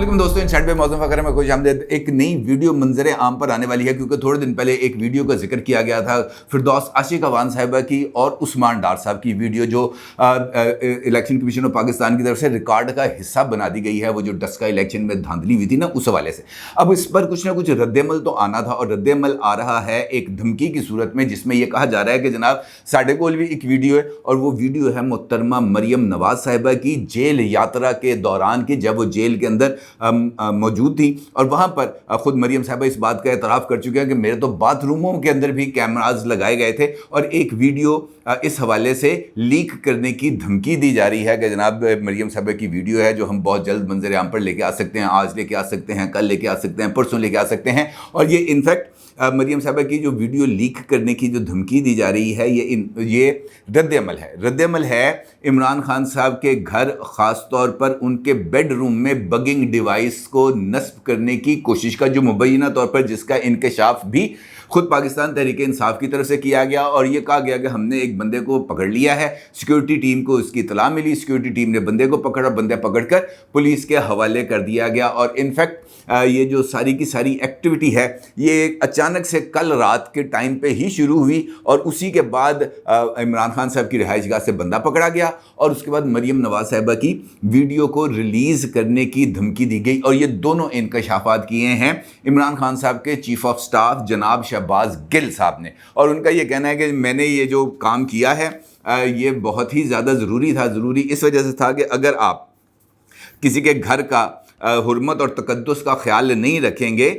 अस्सलाम दोस्तों, इनसाइड पे मौजूद फकर में खुश आमदीद। एक नई वीडियो मंजर आम पर आने वाली है क्योंकि थोड़े दिन पहले एक वीडियो का जिक्र किया गया था फिरदौस आशिक अवान साहिबा की और उस्मान डार साहब की वीडियो जो इलेक्शन कमीशन ऑफ पाकिस्तान की तरफ से रिकॉर्ड का हिस्सा बना दी गई है। वो जो डस्का इलेक्शन में धांधली हुई थी ना, उस हवाले से अब इस पर कुछ ना कुछ रद्दमल तो आना था और रद्दमल आ रहा है एक धमकी की सूरत में, जिसमें यह कहा जा रहा है कि जनाब साढ़े कोल भी एक वीडियो है और वो वीडियो है मोहतरमा मरियम नवाज साहिबा की जेल यात्रा के दौरान की, जब वो जेल के अंदर मौजूद थी। और वहाँ पर ख़ुद मरियम साहिबा इस बात का एतराफ़ कर चुके हैं कि मेरे तो बाथरूमों के अंदर भी कैमराज लगाए गए थे और एक वीडियो इस हवाले से लीक करने की धमकी दी जा रही है कि जनाब मरियम साहिबा की वीडियो है जो हम बहुत जल्द मंजर आम पर लेके आ सकते हैं, आज लेके आ सकते हैं, कल लेके आ सकते हैं, परसों लेके आ सकते हैं। और ये इनफैक्ट मरियम साहिबा की जो वीडियो लीक करने की जो धमकी दी जा रही है ये रद्दमल है इमरान खान साहब के घर, ख़ास तौर पर उनके बेडरूम में बगिंग डिवाइस को नस्ब करने की कोशिश का, जो मुबैना तौर पर जिसका इंकशाफ भी खुद पाकिस्तान तहरीक इंसाफ की तरफ से किया गया। और ये कहा गया कि हमने एक बंदे को पकड़ लिया है, सिक्योरिटी टीम को इसकी इतला मिली, सिक्योरिटी टीम ने बंदे को पकड़ा, बंदे पकड़कर पुलिस के हवाले कर दिया गया। और इनफैक्ट ये जो सारी की सारी एक्टिविटी है ये अचानक से कल रात के टाइम पे ही शुरू हुई और उसी के बाद इमरान खान साहब की रिहाइशगाह से बंदा पकड़ा गया और उसके बाद मरियम नवाज साहिबा की वीडियो को रिलीज़ करने की धमकी दी गई। और ये दोनों इंकशाफात किए हैं इमरान खान साहब के चीफ ऑफ स्टाफ जनाब शहबाज गिल साहब ने। और उनका ये कहना है कि मैंने ये जो काम किया है ये बहुत ही ज़्यादा ज़रूरी था। ज़रूरी इस वजह से था कि अगर आप किसी के घर का हुर्मत और तकद्दुस का ख्याल नहीं रखेंगे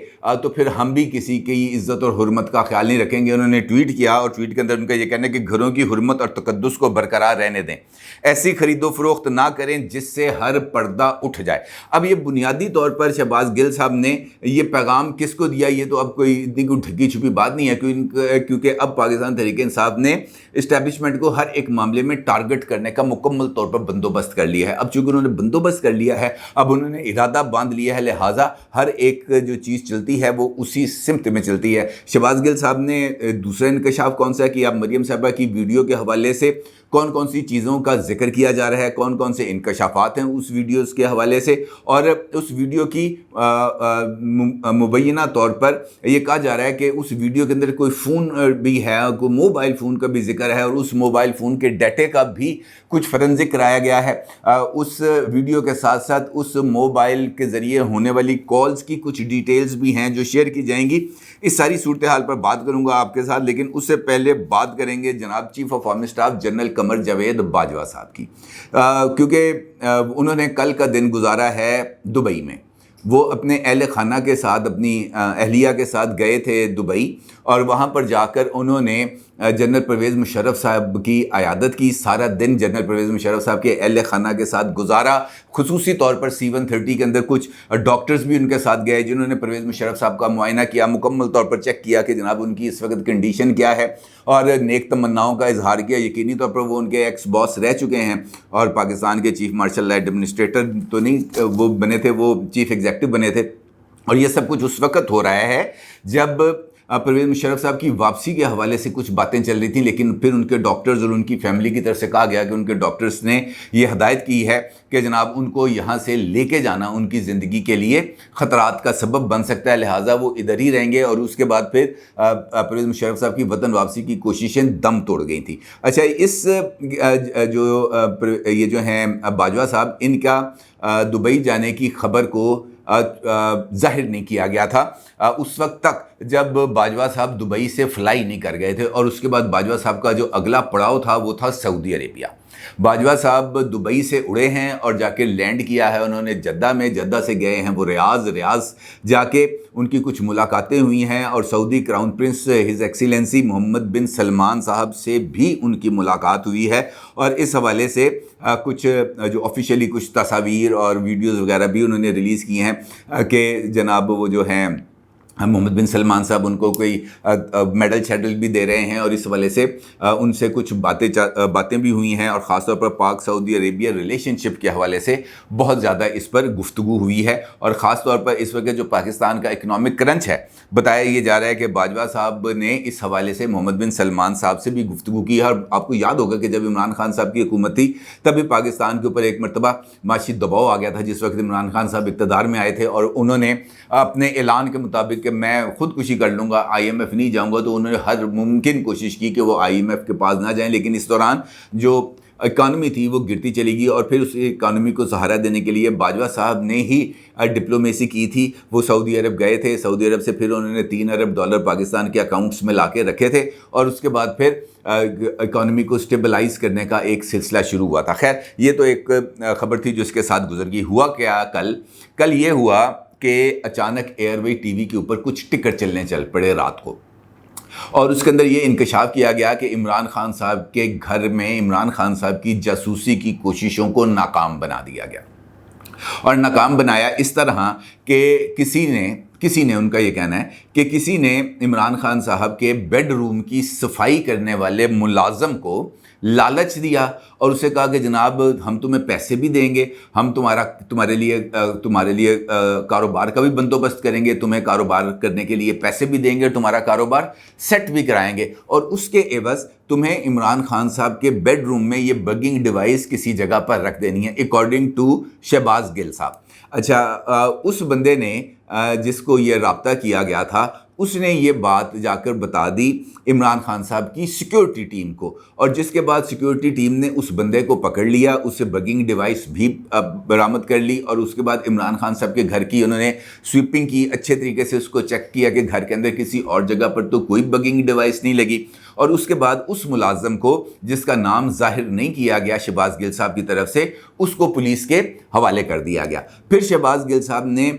तो फिर हम भी किसी की इज़्ज़त और हुर्मत का ख्याल नहीं रखेंगे। उन्होंने ट्वीट किया और ट्वीट के अंदर उनका ये कहना है कि घरों की हुर्मत और तकद्दुस को बरकरार रहने दें, ऐसी खरीदो फरोख्त ना करें जिससे हर पर्दा उठ जाए। अब ये बुनियादी तौर पर शहबाज गिल साहब ने ये पैगाम किसको दिया, ये तो अब कोई इतनी कोई ढकी छुपी बात नहीं है क्योंकि अब पाकिस्तान तहरीक इंसाफ ने इस्टेब्लिशमेंट को हर एक मामले में टारगेट करने का मुकम्मल तौर पर बंदोबस्त कर लिया है। अब चूँकि उन्होंने बंदोबस्त कर लिया है, अब उन्होंने इरादा बांध लिया है, लिहाजा हर एक जो चीज़ चलती है वो उसी सिमत में चलती है। शहबाज गिल साहब ने दूसरा इंकशाफ कौन सा है कि अब मरियम साहिबा की वीडियो के हवाले से कौन कौन सी चीज़ों का जिक्र किया जा रहा है, कौन कौन से इंकशाफात हैं उस वीडियोस के हवाले से। और उस वीडियो की मुबैना तौर पर यह कहा जा रहा है कि उस वीडियो के अंदर कोई फ़ोन भी है, कोई मोबाइल फ़ोन का भी जिक्र है और उस मोबाइल फ़ोन के डाटे का भी कुछ फॉरेंसिक कराया गया है। उस वीडियो के साथ साथ उस मोबाइल के ज़रिए होने वाली कॉल्स की कुछ डिटेल्स भी हैं जो शेयर की जाएंगी। इस सारी सूरत हाल पर बात करूंगा आपके साथ, लेकिन उससे पहले बात करेंगे जनाब chief of army staff general Qamar Javed Bajwa साहब की, क्योंकि उन्होंने कल का दिन गुजारा है दुबई में। वो अपने अहल खाना के साथ, अपनी अहलिया के साथ गए थे दुबई और वहाँ पर जाकर उन्होंने जनरल परवेज़ मुशर्रफ साहब की आयादत की। सारा दिन जनरल परवेज़ मुशर्रफ साहब के अहल खाना के साथ गुजारा। खुसूसी तौर पर C-130 के अंदर कुछ डॉक्टर्स भी उनके साथ गए जिन्होंने परवेज़ मुशर्रफ साहब का मुआयना किया, मुकम्मल तौर पर चेक किया कि जनाब उनकी इस वक्त कंडीशन क्या है और नेक तमन्नाओं का इजहार किया। यकीनी तौर पर वो उनके एक्स बॉस रह चुके हैं और पाकिस्तान के चीफ मार्शल एडमिनिस्ट्रेटर तो नहीं वो बने थे, वो चीफ एग्जीक्यूटिव बने थे। और ये सब कुछ उस वक्त हो रहा है जब परवेज़ मुशर्रफ साहब की वापसी के हवाले से कुछ बातें चल रही थी, लेकिन फिर उनके डॉक्टर्स और उनकी फैमिली की तरफ से कहा गया कि उनके डॉक्टर्स ने ये हदायत की है कि जनाब उनको यहाँ से लेके जाना उनकी ज़िंदगी के लिए ख़तरात का सबब बन सकता है, लिहाजा वो इधर ही रहेंगे। और उसके बाद फिर परवेज़ मुशर्रफ साहब की वतन वापसी की कोशिशें दम तोड़ गई थी। अच्छा, इस ये जो हैं बाजवा साहब, इनका दुबई जाने की ख़बर को जाहिर नहीं किया गया था उस वक्त तक जब बाजवा साहब दुबई से फ्लाई नहीं कर गए थे। और उसके बाद बाजवा साहब का जो अगला पड़ाव था वो था सऊदी अरेबिया। बाजवा साहब दुबई से उड़े हैं और जाके लैंड किया है उन्होंने जद्दा में, जद्दा से गए हैं वो रियाज़ जाके उनकी कुछ मुलाकातें हुई हैं और Saudi crown prince his excellency Mohammed bin Salman साहब से भी उनकी मुलाकात हुई है। और इस हवाले से कुछ जो ऑफिशियली कुछ तस्वीर और वीडियोज़ वगैरह भी उन्होंने रिलीज़ की हैं कि जनाब वो जो हैं मोहम्मद बिन सलमान साहब उनको कोई मेडल शेडल भी दे रहे हैं, और इस हवाले से उनसे कुछ बातें भी हुई हैं, और ख़ास तौर पर पाक सऊदी अरेबिया रिलेशनशिप के हवाले से बहुत ज़्यादा इस पर गुफ्तगू हुई है। और ख़ास तौर पर इस वक्त जो पाकिस्तान का इकनॉमिक क्रंच है, बताया ये जा रहा है कि बाजवा साहब ने इस हवाले से मोहम्मद बिन सलमान साहब से भी गुफ्तगू की है। और आपको याद होगा कि जब इमरान खान साहब की हुकूमत थी तभी पाकिस्तान के ऊपर एक मरतबा माशी दबाव आ गया था, जिस वक्त इमरान खान साहब इक़्तिदार में आए थे, और उन्होंने अपने ऐलान के मुताबिक कि मैं खुदकुशी कर लूँगा, IMF नहीं जाऊँगा, तो उन्होंने हर मुमकिन कोशिश की कि वो IMF के पास ना जाएं। लेकिन इस दौरान जो इकानमी थी वो गिरती चली गई, और फिर उस इकानमी को सहारा देने के लिए बाजवा साहब ने ही डिप्लोमेसी की थी। वो सऊदी अरब गए थे, सऊदी अरब से फिर उन्होंने $3 अरब पाकिस्तान के अकाउंट्स में ला के रखे थे, और उसके बाद फिर इकानमी को स्टेबलाइज करने का एक सिलसिला शुरू हुआ था। खैर, ये तो एक खबर थी जो इसके साथ गुजर गई। हुआ क्या, कल ये हुआ कि अचानक एयरवे टीवी के ऊपर कुछ टिकर चलने चल पड़े रात को, और उसके अंदर ये इंकशाफ किया गया कि इमरान खान साहब के घर में इमरान खान साहब की जासूसी की कोशिशों को नाकाम बना दिया गया। और नाकाम बनाया इस तरह कि किसी ने उनका ये कहना है कि किसी ने इमरान खान साहब के बेडरूम की सफाई करने वाले मुलाजम को लालच दिया, और उसे कहा कि जनाब हम तुम्हें पैसे भी देंगे, हम तुम्हारे लिए कारोबार का भी बंदोबस्त करेंगे, तुम्हें कारोबार करने के लिए पैसे भी देंगे, तुम्हारा कारोबार सेट भी कराएंगे, और उसके एवज़ तुम्हें इमरान खान साहब के बेडरूम में ये बगिंग डिवाइस किसी जगह पर रख देनी है, अकॉर्डिंग टू शहबाज गिल साहब। अच्छा, उस बंदे ने जिसको ये राब्ता किया गया था, उसने ये बात जाकर बता दी इमरान खान साहब की सिक्योरिटी टीम को, और जिसके बाद सिक्योरिटी टीम ने उस बंदे को पकड़ लिया, उससे बगिंग डिवाइस भी बरामद कर ली, और उसके बाद इमरान खान साहब के घर की उन्होंने स्वीपिंग की, अच्छे तरीके से उसको चेक किया कि घर के अंदर किसी और जगह पर तो कोई बगिंग डिवाइस नहीं लगी। और उसके बाद उस मुलाजम को, जिसका नाम जाहिर नहीं किया गया शहबाज गिल साहब की तरफ से, उसको पुलिस के हवाले कर दिया गया। फिर शहबाज गिल साहब ने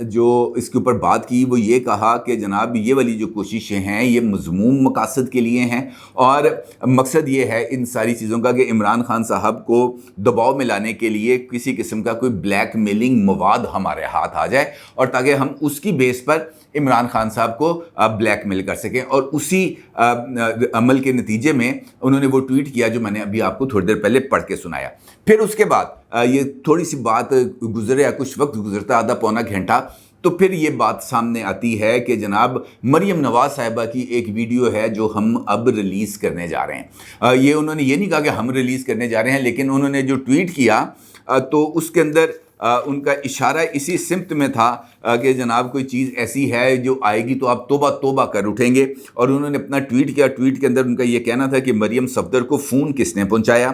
जो इसके ऊपर बात की वो ये कहा कि जनाब ये वाली जो कोशिशें हैं ये मज़मूम मकासद के लिए हैं, और मकसद ये है इन सारी चीज़ों का कि इमरान खान साहब को दबाव में लाने के लिए किसी किस्म का कोई ब्लैक मेलिंग मवाद हमारे हाथ आ जाए, और ताकि हम उसकी बेस पर इमरान खान साहब को ब्लैकमेल कर सकें। और उसी अमल के नतीजे में उन्होंने वो ट्वीट किया जो मैंने अभी आपको थोड़ी देर पहले पढ़ के सुनाया। फिर उसके बाद ये थोड़ी सी बात गुजरे या कुछ वक्त गुजरता, आधा पौना घंटा, तो फिर ये बात सामने आती है कि जनाब मरियम नवाज़ साहिबा की एक वीडियो है जो हम अब रिलीज़ करने जा रहे हैं। ये उन्होंने ये नहीं कहा कि हम रिलीज़ करने जा रहे हैं, लेकिन उन्होंने जो ट्वीट किया तो उसके अंदर उनका इशारा इसी सिमत में था कि जनाब कोई चीज़ ऐसी है जो आएगी तो आप तोबा तोबा कर उठेंगे। और उन्होंने अपना ट्वीट किया, ट्वीट के अंदर उनका ये कहना था कि मरियम सफदर को फ़ोन किसने पहुंचाया,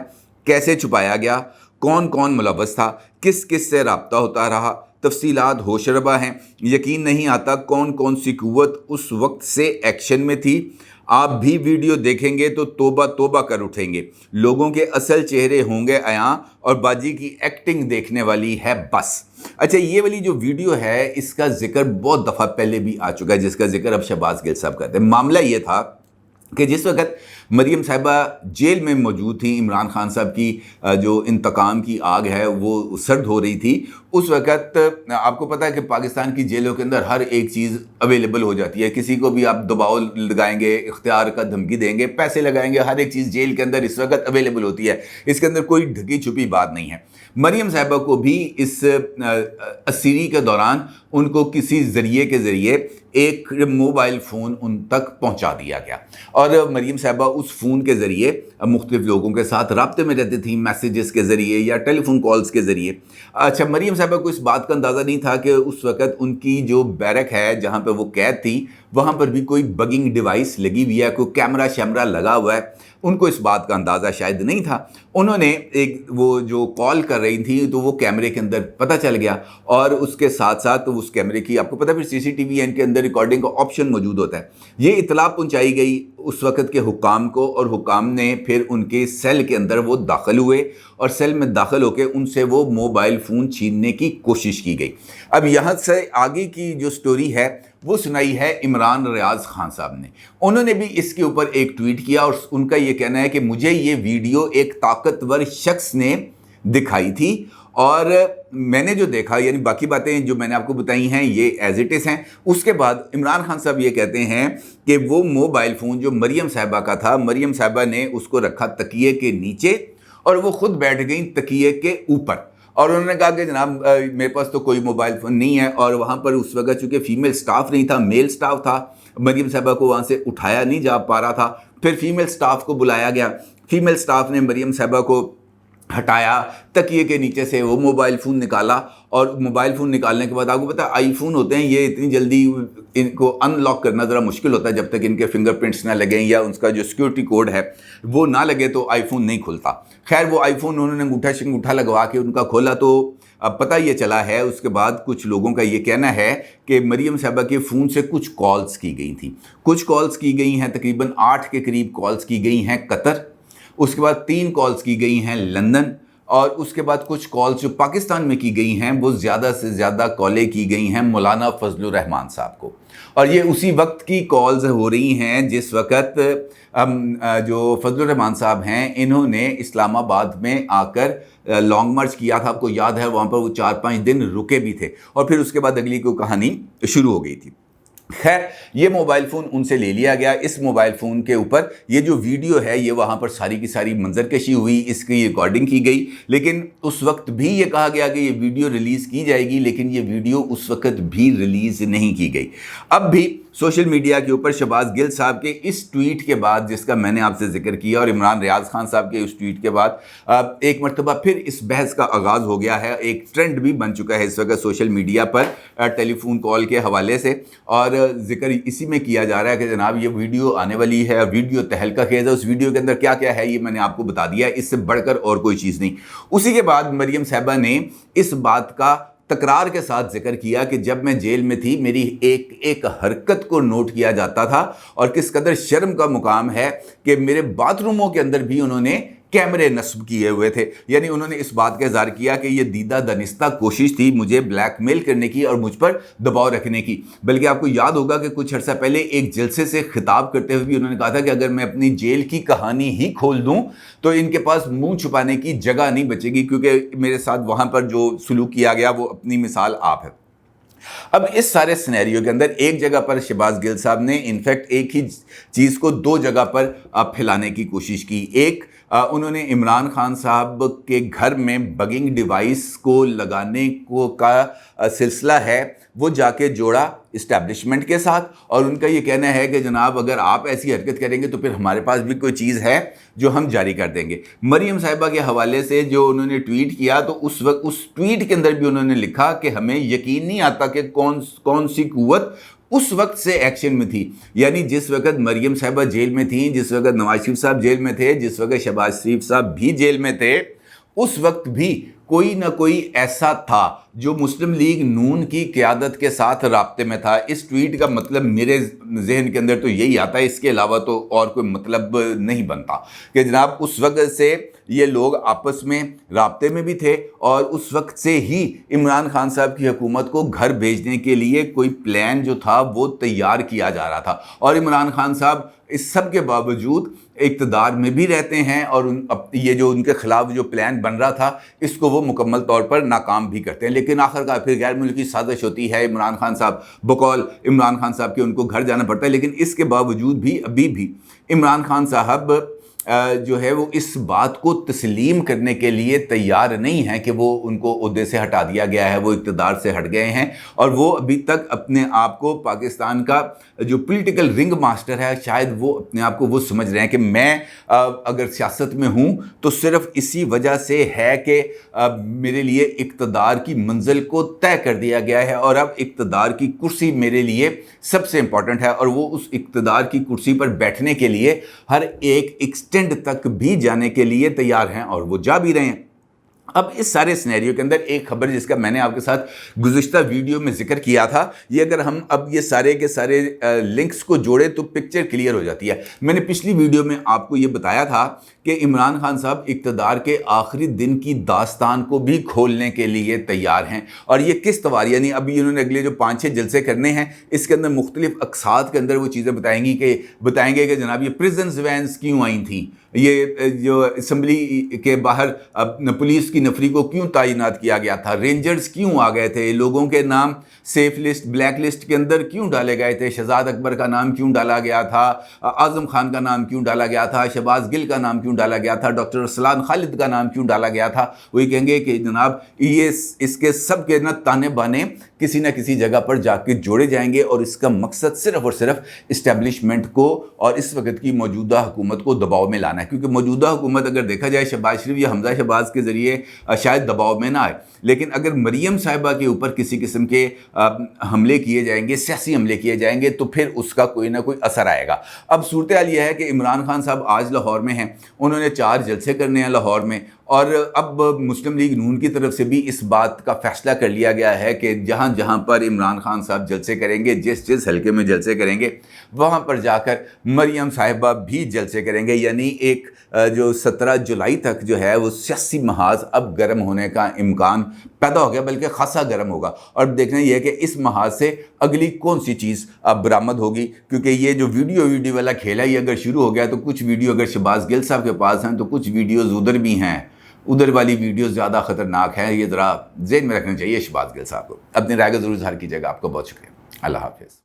कैसे छुपाया गया, कौन कौन मुलव्वस था, किस किस से रब्ता होता रहा, तफसीलात होशरबा हैं, यकीन नहीं आता कौन कौन सी कुव्वत उस वक्त से एक्शन में थी। आप भी वीडियो देखेंगे तो तोबा तोबा कर उठेंगे, लोगों के असल चेहरे होंगे अयां और बाजी की एक्टिंग देखने वाली है बस। अच्छा, ये वाली जो वीडियो है इसका जिक्र बहुत दफ़ा पहले भी आ चुका है, जिसका जिक्र अब शहबाज गिल साहब करते हैं। मामला ये था कि जिस वक्त मरियम साहिबा जेल में मौजूद थी, इमरान खान साहब की जो इंतकाम की आग है वो सर्द हो रही थी, उस वक़्त आपको पता है कि पाकिस्तान की जेलों के अंदर हर एक चीज़ अवेलेबल हो जाती है। किसी को भी आप दबाव लगाएंगे, इख्तियार का धमकी देंगे, पैसे लगाएंगे, हर एक चीज़ जेल के अंदर इस वक्त अवेलेबल होती है। इसके अंदर कोई ढकी छुपी बात नहीं है। मरियम साहिबा को भी इस असीरी के दौरान उनको किसी ज़रिए के ज़रिए एक मोबाइल फ़ोन उन तक पहुंचा दिया गया, और मरियम साहिबा उस फ़ोन के ज़रिए मुख्तलिफ लोगों के साथ राब्ते में रहती थी, मैसेजेस के ज़रिए या टेलीफोन कॉल्स के ज़रिए। अच्छा, मरियम साहिबा को इस बात का अंदाज़ा नहीं था कि उस वक़्त उनकी जो बैरक है जहाँ पे वो कैद थी वहाँ पर भी कोई बगिंग डिवाइस लगी हुई है, कोई कैमरा शैमरा लगा हुआ है। उनको इस बात का अंदाज़ा शायद नहीं था। उन्होंने एक वो जो कॉल कर रही थी तो वो कैमरे के अंदर पता चल गया, और उसके साथ साथ उस कैमरे की आपको पता, फिर CCTV के अंदर रिकॉर्डिंग का ऑप्शन मौजूद होता है। ये इतला पहुंचाई गई उस वक़्त के हुक्काम को, और हुक्काम ने फिर उनके सेल के अंदर वो दाखिल हुए, और सेल में दाखिल होकर उनसे वो मोबाइल फ़ोन छीनने की कोशिश की गई। अब यहाँ से आगे की जो स्टोरी है वो सुनाई है इमरान रियाज खान साहब ने। उन्होंने भी इसके ऊपर एक ट्वीट किया, और उनका ये कहना है कि मुझे ये वीडियो एक ताकतवर शख्स ने दिखाई थी, اور میں نے جو دیکھا یعنی باقی باتیں جو میں نے آپ کو بتائی ہیں یہ ایز اٹ از ہیں. اس کے بعد عمران خان صاحب یہ کہتے ہیں کہ وہ موبائل فون جو مریم صاحبہ کا تھا، مریم صاحبہ نے اس کو رکھا تکیے کے نیچے اور وہ خود بیٹھ گئیں تکیے کے اوپر، اور انہوں نے کہا کہ جناب میرے پاس تو کوئی موبائل فون نہیں ہے. اور وہاں پر اس وقت چونکہ فیمیل سٹاف نہیں تھا، میل سٹاف تھا، مریم صاحبہ کو وہاں سے اٹھایا نہیں جا پا رہا تھا. پھر فیمیل سٹاف کو بلایا گیا، فیمیل سٹاف نے مریم صاحبہ کو ہٹایا، تکیے کے نیچے سے وہ موبائل فون نکالا، اور موبائل فون نکالنے کے بعد آپ کو پتہ ہے آئی فون ہوتے ہیں یہ اتنی جلدی ان کو ان لاک کرنا ذرا مشکل ہوتا ہے جب تک ان کے فنگر پرنٹس نہ لگیں یا ان کا جو سیکورٹی کوڈ ہے وہ نہ لگے تو آئی فون نہیں کھلتا. خیر وہ آئی فون انہوں نے انگوٹھا لگوا کے ان کا کھولا تو اب پتہ یہ چلا ہے اس کے بعد کچھ لوگوں کا یہ کہنا ہے کہ مریم صاحبہ کے فون سے کچھ کالز کی گئی تھیں. کچھ کالز کی گئی ہیں، تقریباً 8 کے قریب کالز کی گئی ہیں قطر، اس کے بعد 3 کالز کی گئی ہیں لندن، اور اس کے بعد کچھ کالز جو پاکستان میں کی گئی ہیں وہ زیادہ سے زیادہ کالیں کی گئی ہیں مولانا فضل الرحمان صاحب کو. اور یہ اسی وقت کی کالز ہو رہی ہیں جس وقت جو فضل الرحمان صاحب ہیں انہوں نے اسلام آباد میں آ کر لانگ مارچ کیا تھا. آپ کو یاد ہے وہاں پر وہ 4-5 دن رکے بھی تھے، اور پھر اس کے بعد اگلی کوئی کہانی شروع ہو گئی تھی. خیر یہ موبائل فون ان سے لے لیا گیا. اس موبائل فون کے اوپر یہ جو ویڈیو ہے یہ وہاں پر ساری کی ساری منظر کشی ہوئی، اس کی ریکارڈنگ کی گئی، لیکن اس وقت بھی یہ کہا گیا کہ یہ ویڈیو ریلیز کی جائے گی، لیکن یہ ویڈیو اس وقت بھی ریلیز نہیں کی گئی. اب بھی سوشل میڈیا کے اوپر شہباز گل صاحب کے اس ٹویٹ کے بعد جس کا میں نے آپ سے ذکر کیا، اور عمران ریاض خان صاحب کے اس ٹویٹ کے بعد ایک مرتبہ پھر اس بحث کا آغاز ہو گیا ہے. ایک ٹرینڈ بھی بن چکا ہے اس وقت سوشل میڈیا پر ٹیلی فون کال کے حوالے سے، اور ذکر اسی میں کیا جا رہا ہے کہ جناب یہ ویڈیو آنے والی ہے، ویڈیو تہلکہ خیز ہے. اس ویڈیو کے اندر کیا کیا ہے یہ میں نے آپ کو بتا دیا ہے، اس سے بڑھ کر اور کوئی چیز نہیں. اسی کے بعد مریم صاحبہ نے اس بات کا تکرار کے ساتھ ذکر کیا کہ جب میں جیل میں تھی میری ایک ایک حرکت کو نوٹ کیا جاتا تھا، اور کس قدر شرم کا مقام ہے کہ میرے باتھ روموں کے اندر بھی انہوں نے کیمرے نصب کیے ہوئے تھے. یعنی انہوں نے اس بات کا اظہار کیا کہ یہ دیدہ دانستہ کوشش تھی مجھے بلیک میل کرنے کی اور مجھ پر دباؤ رکھنے کی. بلکہ آپ کو یاد ہوگا کہ کچھ عرصہ پہلے ایک جلسے سے خطاب کرتے ہوئے بھی انہوں نے کہا تھا کہ اگر میں اپنی جیل کی کہانی ہی کھول دوں تو ان کے پاس منہ چھپانے کی جگہ نہیں بچے گی، کیونکہ میرے ساتھ وہاں پر جو سلوک کیا گیا وہ اپنی مثال آپ ہے. اب اس سارے سینیریو کے اندر ایک جگہ پر شہباز گل صاحب نے انفیکٹ ایک ہی چیز کو 2 جگہ پر پھیلانے کی کوشش کی. ایک انہوں نے عمران خان صاحب کے گھر میں بگنگ ڈیوائس کو لگانے کا سلسلہ ہے وہ جا کے جوڑا اسٹیبلشمنٹ کے ساتھ، اور ان کا یہ کہنا ہے کہ جناب اگر آپ ایسی حرکت کریں گے تو پھر ہمارے پاس بھی کوئی چیز ہے جو ہم جاری کر دیں گے. مریم صاحبہ کے حوالے سے جو انہوں نے ٹویٹ کیا تو اس وقت اس ٹویٹ کے اندر بھی انہوں نے لکھا کہ ہمیں یقین نہیں آتا کہ کون سی قوت اس وقت سے ایکشن میں تھی. یعنی جس وقت مریم صاحبہ جیل میں تھیں، جس وقت نواز شریف صاحب جیل میں تھے، جس وقت شہباز شریف صاحب بھی جیل میں تھے، اس وقت بھی کوئی نہ کوئی ایسا تھا جو مسلم لیگ نون کی قیادت کے ساتھ رابطے میں تھا. اس ٹویٹ کا مطلب میرے ذہن کے اندر تو یہی آتا ہے، اس کے علاوہ تو اور کوئی مطلب نہیں بنتا کہ جناب اس وقت سے یہ لوگ آپس میں رابطے میں بھی تھے، اور اس وقت سے ہی عمران خان صاحب کی حکومت کو گھر بھیجنے کے لیے کوئی پلان جو تھا وہ تیار کیا جا رہا تھا. اور عمران خان صاحب اس سب کے باوجود اقتدار میں بھی رہتے ہیں، اور یہ جو ان کے خلاف جو پلان بن رہا تھا اس کو وہ مکمل طور پر ناکام بھی کرتے ہیں. لیکن آخر کار پھر غیر ملکی سازش ہوتی ہے. عمران خان صاحب بقول عمران خان صاحب کے ان کو گھر جانا پڑتا ہے، لیکن اس کے باوجود بھی ابھی بھی عمران خان صاحب جو ہے وہ اس بات کو تسلیم کرنے کے لیے تیار نہیں ہیں کہ وہ ان کو عہدے سے ہٹا دیا گیا ہے، وہ اقتدار سے ہٹ گئے ہیں، اور وہ ابھی تک اپنے آپ کو پاکستان کا جو پولیٹیکل رنگ ماسٹر ہے شاید وہ اپنے آپ کو وہ سمجھ رہے ہیں کہ میں اگر سیاست میں ہوں تو صرف اسی وجہ سے ہے کہ میرے لیے اقتدار کی منزل کو طے کر دیا گیا ہے، اور اب اقتدار کی کرسی میرے لیے سب سے امپورٹنٹ ہے، اور وہ اس اقتدار کی کرسی پر بیٹھنے کے لیے ہر ایک ایکسٹینڈ تک بھی جانے کے لیے تیار ہیں، اور وہ جا بھی رہے ہیں. اب اس سارے سینیریو کے اندر ایک خبر جس کا میں نے آپ کے ساتھ گزشتہ ویڈیو میں ذکر کیا تھا، یہ اگر ہم اب یہ سارے کے سارے لنکس کو جوڑے تو پکچر کلیئر ہو جاتی ہے. میں نے پچھلی ویڈیو میں آپ کو یہ بتایا تھا کہ عمران خان صاحب اقتدار کے آخری دن کی داستان کو بھی کھولنے کے لیے تیار ہیں، اور یہ کس طوار، یعنی ابھی انہوں نے اگلے جو 5-6 جلسے کرنے ہیں اس کے اندر مختلف اقساط کے اندر وہ چیزیں بتائیں گے کہ جناب یہ پریزنز وینز کیوں آئی تھیں، یہ جو اسمبلی کے باہر پولیس کی نفری کو کیوں تعینات کیا گیا تھا، رینجرز کیوں آ گئے تھے، لوگوں کے نام سیف لسٹ بلیک لسٹ کے اندر کیوں ڈالے گئے تھے، شہزاد اکبر کا نام کیوں ڈالا گیا تھا، اعظم خان کا نام کیوں ڈالا گیا تھا، شہباز گل کا نام کیوں ڈالا گیا تھا، ڈاکٹر ارسلان خالد کا نام کیوں ڈالا گیا تھا۔ وہی کہیں گے کہ جناب یہ اس کے سب کے تانے بانے کسی نہ کسی جگہ پر جا کے جوڑے جائیں گے، اور اس کا مقصد صرف اور صرف اسٹیبلشمنٹ کو اور اس وقت کی موجودہ حکومت کو دباؤ میں لانا ہے، کیونکہ موجودہ حکومت اگر دیکھا جائے شہباز شریف یا حمزہ شہباز کے ذریعے شاید دباؤ میں نہ آئے، لیکن اگر مریم صاحبہ کے اوپر کسی قسم کے حملے کیے جائیں گے، سیاسی حملے کیے جائیں گے، تو پھر اس کا کوئی نہ کوئی اثر آئے گا۔ اب صورتحال یہ ہے کہ عمران خان صاحب آج لاہور میں ہیں، انہوں نے 4 جلسے کرنے ہیں لاہور میں، اور اب مسلم لیگ نون کی طرف سے بھی اس بات کا فیصلہ کر لیا گیا ہے کہ جہاں جہاں پر عمران خان صاحب جلسے کریں گے، جس حلقے میں جلسے کریں گے، وہاں پر جا کر مریم صاحبہ بھی جلسے کریں گے، یعنی ایک جو 17 جولائی تک جو ہے وہ سیاسی محاذ اب گرم ہونے کا امکان پیدا ہو گیا، بلکہ خاصا گرم ہوگا، اور دیکھنا یہ ہے کہ اس محاذ سے اگلی کون سی چیز اب برآمد ہوگی، کیونکہ یہ جو ویڈیو والا کھیل ہے یہ اگر شروع ہو گیا تو کچھ ویڈیو اگر شہباز گل صاحب کے پاس ہیں تو کچھ ویڈیوز ادھر بھی ہیں، ادھر والی ویڈیو زیادہ خطرناک ہے، یہ ذرا ذہن میں رکھنا چاہیے شہباز گل صاحب کو۔ اپنی رائے کا ضرور اظہار کیجیے گا۔ آپ کو بہت شکریہ، اللہ حافظ۔